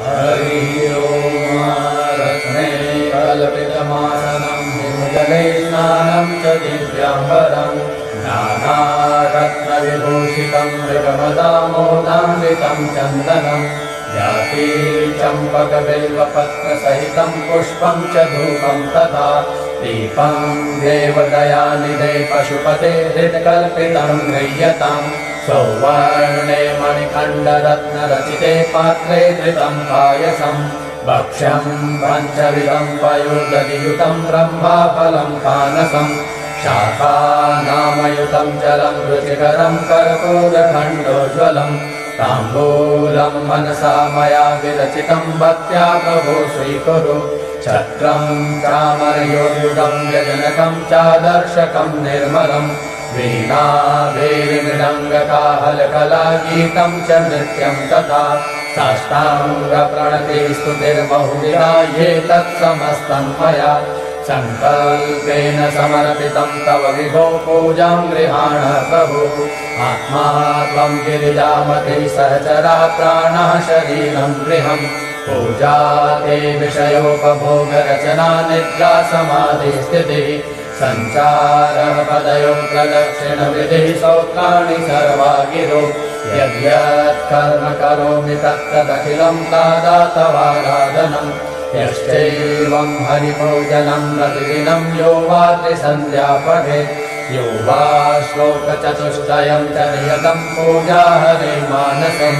हरि ओम रत्ने कल्पितमासनं हिमजले स्नानं च दिव्याम्बरं नानारत्नविभूषितं मृगमदामोदान्वितं चन्दनं जाति चम्पकबिल्वपत्रसहितं पुष्पं च धूपं तथा दीपं देवदयानिधे पशुपते हृत्कल्पितं गृह्यताम् सौवर्णे मणिखण्डरत्नरचिते पात्रे धृतं पायसं भक्ष्यं पञ्चविधं पयोदधियुतं ब्रह्माफलं पानसं शाखानामयुतं जलं रुचिकरं कर्पूरखण्डोज्ज्वलं ताम्बूलं मनसा मया विरचितं भक्त्या प्रभो स्वीकुरु छत्रं चामरयोयुगं व्यजनकं चादर्शकं निर्मलं वीणा वेणुमृदङ्गकाहलकलागीतं च नृत्यं तथा साष्टाङ्गप्रणतिस्तुतिर्बहुविधा ये तत्समस्तं मया सङ्कल्पेन समर्पितं तव विभो पूजां गृहाण प्रभु आत्मा त्वं गिरिजामते सहचरा प्राणः शरीरं गृहं पूजा ते विषयोपभोगरचना निद्रा समाधिस्थितिः सञ्चारः पदयोः प्रदक्षिणविधिः स्तोत्राणि सर्वा गिरो यद्यत् कर्म करोमि तत्तदखिलं तादातवाराधनं यश्चैवं हरिपूजनं प्रतिदिनं यो वा त्रिसन्ध्या पठेत् यो वा श्लोकचतुष्टयं च नियतं पूजा हरे मानसं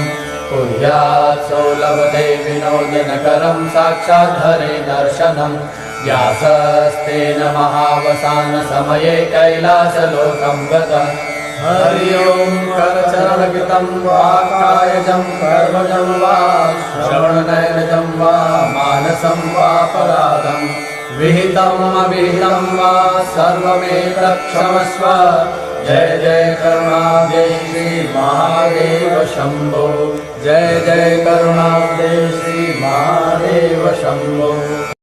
कुर्यात् सो लभते विनोदनकरं साक्षात् हरे दर्शनम् व्यासस्तेन महावसानसमये कैलासलोकं गतः हरि ओं करचरणकृतं वा कायजं कर्मजं वा श्रवणनयनजं वा मानसं वापराधं विहितम् अविहितं वा सर्वमेतत् क्षमस्व जय जय करुणाब्धे श्री महादेव शंभो जय जय करुणाब्धे श्री महादेव शंभो।